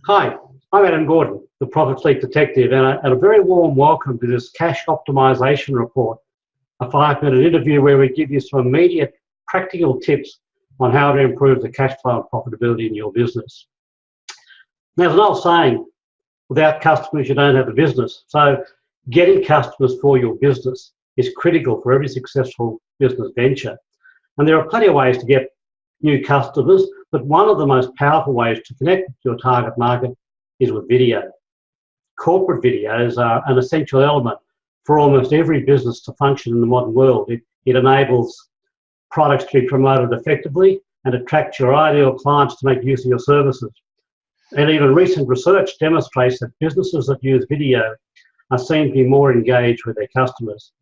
Hi, I'm Adam Gordon, the Profit Fleet Detective, and a very warm welcome to this cash optimization report, a 5-minute interview where we give you some immediate practical tips on how to improve the cash flow and profitability in your business. There's an old saying, without customers you don't have a business. So getting customers for your business is critical for every successful business venture. And there are plenty of ways to get new customers, but one of the most powerful ways to connect to your target market is with video. Corporate videos are an essential element for almost every business to function in the modern world. It enables products to be promoted effectively and attract your ideal clients to make use of your services. And even recent research demonstrates that businesses that use video are seen to be more engaged with their customers.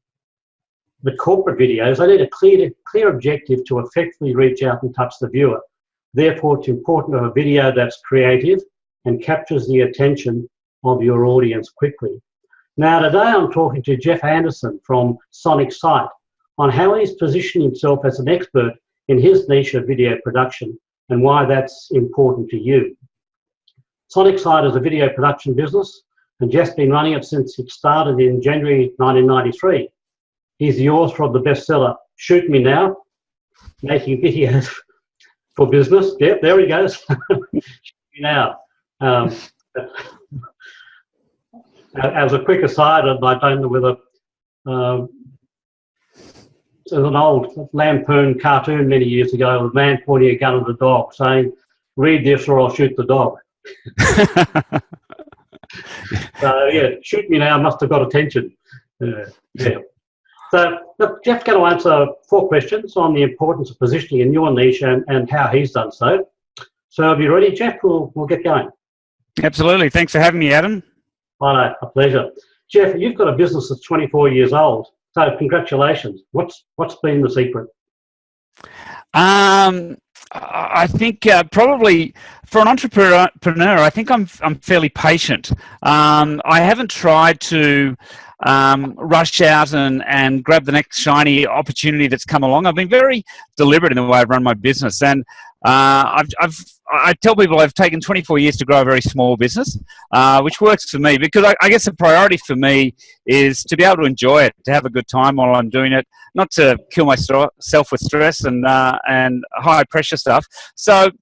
The corporate videos, they need a clear objective to effectively reach out and touch the viewer. Therefore, it's important to have a video that's creative and captures the attention of your audience quickly. Now, today I'm talking to Geoff Anderson from Sonic Site on how he's positioned himself as an expert in his niche of video production and why that's important to you. Sonic Site is a video production business, and Geoff's been running it since it started in January 1993. He's the author of the bestseller, Shoot Me Now, Making Videos for Business. Yep, there he goes. Shoot Me Now. As a quick aside, I don't know whether there's an old Lampoon cartoon many years ago, a man pointing a gun at a dog saying, "Read this or I'll shoot the dog." So, yeah, Shoot Me Now must have got attention. Yeah. So, look, Geoff's going to answer 4 questions on the importance of positioning in your niche and how he's done so. So, are you ready, Geoff? We'll get going. Absolutely. Thanks for having me, Adam. Oh, a pleasure. Geoff, you've got a business that's 24 years old. So, congratulations. What's been the secret? I think probably for an entrepreneur, I think I'm fairly patient. I haven't tried to rush out and grab the next shiny opportunity that's come along. I've been very deliberate in the way I've run my business, and I tell people I've taken 24 years to grow a very small business, which works for me because I guess the priority for me is to be able to enjoy it, to have a good time while I'm doing it, not to kill myself with stress and high pressure stuff. So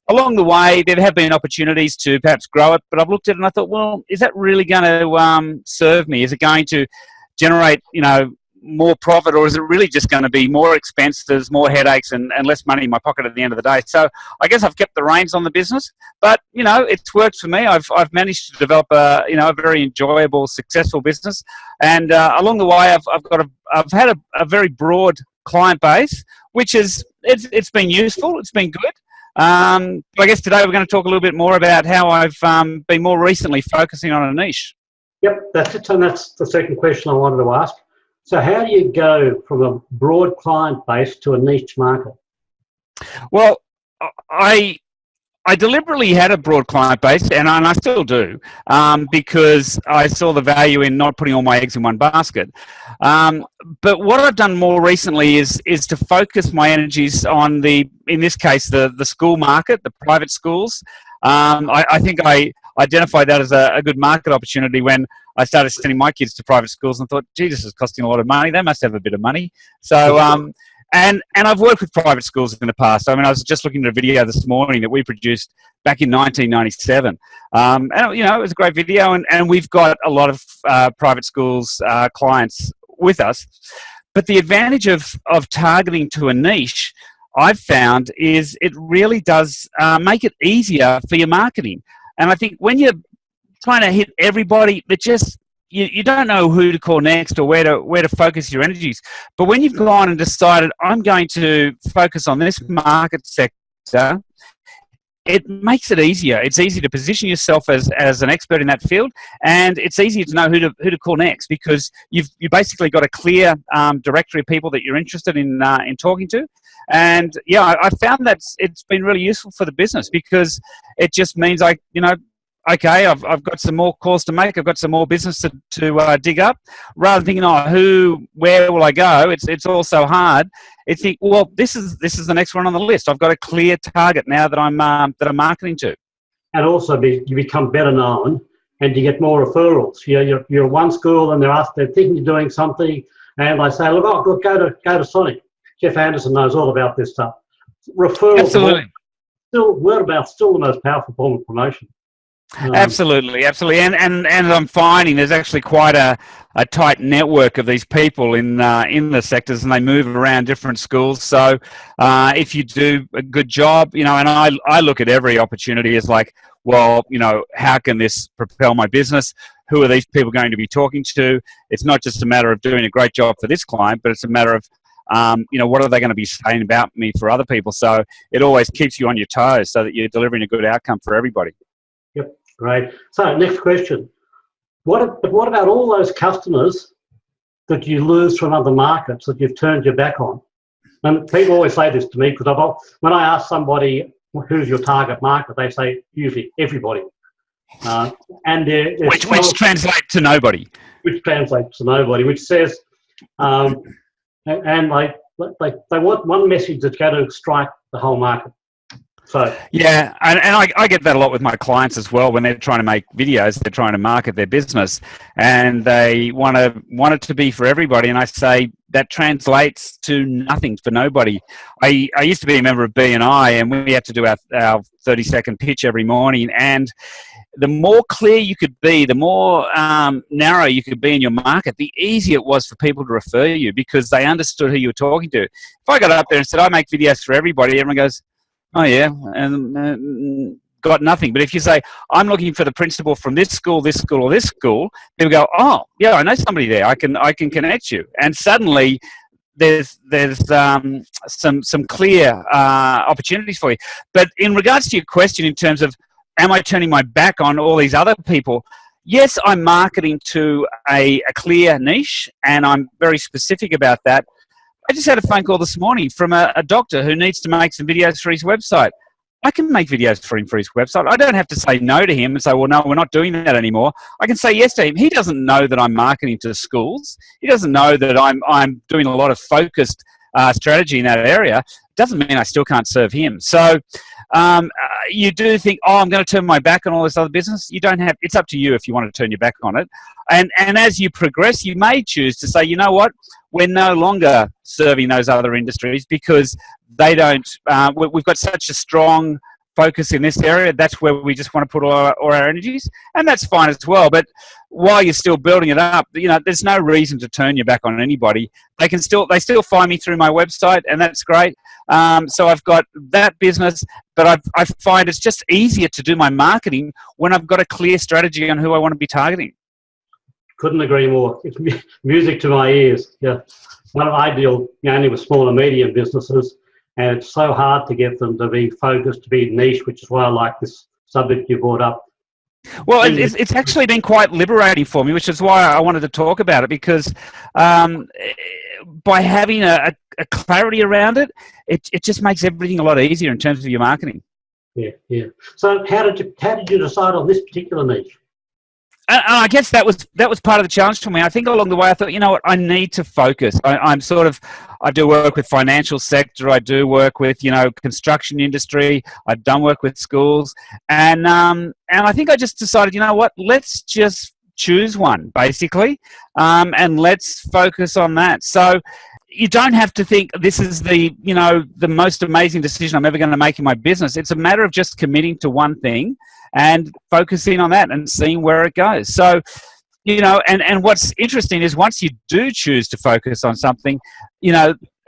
along the way, there have been opportunities to perhaps grow it, but I've looked at it and I thought, well, is that really going to serve me? Is it going to generate, more profit, or is it really just going to be more expenses, more headaches, and less money in my pocket at the end of the day? So I guess I've kept the reins on the business, but it's worked for me. I've managed to develop a very enjoyable, successful business, and along the way, I've had a very broad client base, which is it's been useful. It's been good. I guess today we're going to talk a little bit more about how I've been more recently focusing on a niche. Yep, that's it. And that's the second question I wanted to ask. So how do you go from a broad client base to a niche market? Well, I deliberately had a broad client base, and I still do, because I saw the value in not putting all my eggs in one basket. But what I've done more recently is to focus my energies on in this case, the school market, the private schools. I think I identified that as a good market opportunity when I started sending my kids to private schools and thought, gee, this is costing a lot of money. They must have a bit of money. So, and I've worked with private schools in the past. I mean, I was just looking at a video this morning that we produced back in 1997. And, it was a great video, and we've got a lot of private schools clients with us. But the advantage of targeting to a niche, I've found, is it really does make it easier for your marketing. And I think when you're trying to hit everybody, that just you don't know who to call next or where to focus your energies. But when you've gone and decided I'm going to focus on this market sector, it makes it easier. It's easy to position yourself as an expert in that field, and it's easier to know who to call next because you basically got a clear directory of people that you're interested in talking to. And yeah, I found that it's been really useful for the business because it just means okay, I've got some more calls to make. I've got some more business to dig up. Rather than thinking, where will I go? It's all so hard. I think, well, this is the next one on the list. I've got a clear target now that I'm marketing to. and also you become better known, and you get more referrals. You're at one school and they're thinking you're doing something, and they say, look, go to Sonic. Geoff Anderson knows all about this stuff. Referrals. Absolutely. Word of mouth still the most powerful form of promotion. Absolutely. And I'm finding there's actually quite a tight network of these people in the sectors, and they move around different schools. So if you do a good job, and I look at every opportunity as like, well, how can this propel my business? Who are these people going to be talking to? It's not just a matter of doing a great job for this client, but it's a matter of what are they going to be saying about me for other people? So it always keeps you on your toes so that you're delivering a good outcome for everybody. Yep, great. So next question. What about all those customers that you lose from other markets that you've turned your back on? And people always say this to me, because when I ask somebody who's your target market, they say usually everybody. Which translates to nobody. Which translates to nobody, which says, and they want one message that's going to strike the whole market. So yeah, and I get that a lot with my clients as well. When they're trying to make videos, they're trying to market their business, and they want it to be for everybody. And I say that translates to nothing for nobody. I used to be a member of BNI, and we had to do our 30-second pitch every morning. And the more clear you could be, the more narrow you could be in your market, the easier it was for people to refer you, because they understood who you were talking to. If I got up there and said, I make videos for everybody, everyone goes, oh yeah, and got nothing. But if you say, I'm looking for the principal from this school, or this school, people go, oh yeah, I know somebody there. I can connect you. And suddenly there's some clear opportunities for you. But in regards to your question, in terms of, am I turning my back on all these other people? Yes, I'm marketing to a clear niche, and I'm very specific about that. I just had a phone call this morning from a doctor who needs to make some videos for his website. I can make videos for him for his website. I don't have to say no to him and say, well, no, we're not doing that anymore. I can say yes to him. He doesn't know that I'm marketing to schools. He doesn't know that I'm doing a lot of focused strategy in that area. Doesn't mean I still can't serve him. So you do think, oh, I'm going to turn my back on all this other business. You don't have. It's up to you if you want to turn your back on it. And as you progress, you may choose to say, you know what, we're no longer serving those other industries because they don't. We've got such a strong focus in this area. That's where we just want to put all our energies, and that's fine as well. But while you're still building it up, there's no reason to turn your back on anybody. They still find me through my website, and that's great. So I've got that business, but I find it's just easier to do my marketing when I've got a clear strategy on who I want to be targeting. Couldn't agree more. It's music to my ears. Yeah, I deal only with small and medium businesses, and it's so hard to get them to be focused, to be niche, which is why I like this subject you brought up. Well, it's actually been quite liberating for me, which is why I wanted to talk about it, because by having a clarity around it, it just makes everything a lot easier in terms of your marketing. Yeah. So how did you decide on this particular niche? And I guess that was part of the challenge for me. I think along the way I thought, you know what, I need to focus. I do work with financial sector. I do work with construction industry. I've done work with schools, and I think I just decided, you know what, let's just choose one basically, and let's focus on that. So you don't have to think this is the most amazing decision I'm ever going to make in my business. It's a matter of just committing to one thing and focusing on that and seeing where it goes. So, and what's interesting is once you do choose to focus on something,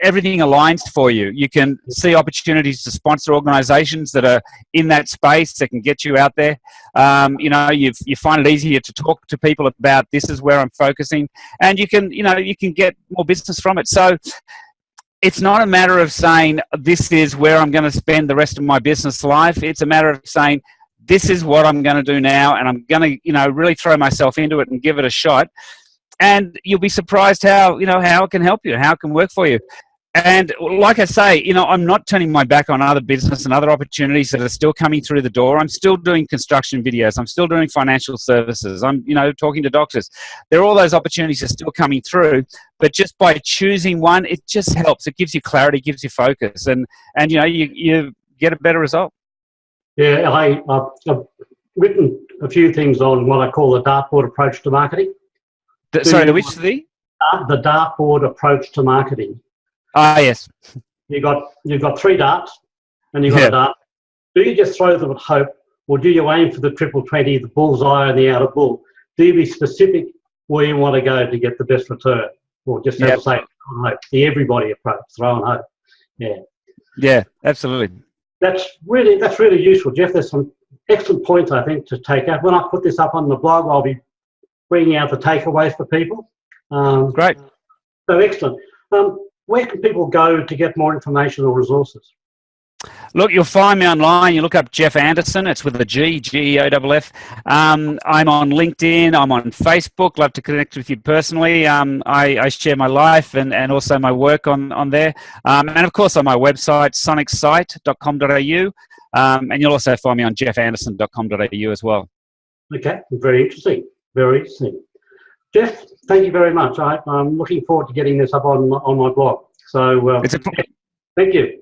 everything aligns for you. You can see opportunities to sponsor organizations that are in that space that can get you out there. You find it easier to talk to people about, this is where I'm focusing, and you can get more business from it. So it's not a matter of saying, this is where I'm going to spend the rest of my business life. It's a matter of saying, this is what I'm going to do now, and I'm going to, really throw myself into it and give it a shot. And you'll be surprised how it can help you, how it can work for you. And like I say, I'm not turning my back on other business and other opportunities that are still coming through the door. I'm still doing construction videos. I'm still doing financial services. I'm, talking to doctors. All those opportunities are still coming through. But just by choosing one, it just helps. It gives you clarity, gives you focus, and you get a better result. Yeah, I've written a few things on what I call the dartboard approach to marketing. Sorry, the dartboard approach to marketing. Ah, yes. You've got 3 darts, and you've got Yeah. a dart. Do you just throw them at hope, or do you aim for the triple 20, the bullseye, and the outer bull? Do you be specific where you want to go to get the best return, or just as I say, hope, the everybody approach, throw and hope. Yeah. Yeah, absolutely. That's really useful, Geoff. There's some excellent points I think to take out. When I put this up on the blog, I'll be bringing out the takeaways for people. Great. So excellent. Where can people go to get more information or resources? Look, you'll find me online. You look up Geoff Anderson. It's with a G, Geoff. I'm on LinkedIn. I'm on Facebook. Love to connect with you personally. I share my life and also my work on there. And of course on my website, sonicsite.com.au. And you'll also find me on geoffanderson.com.au as well. Okay, very interesting. Very interesting. Geoff, thank you very much. I'm looking forward to getting this up on my blog. So It's a thank you.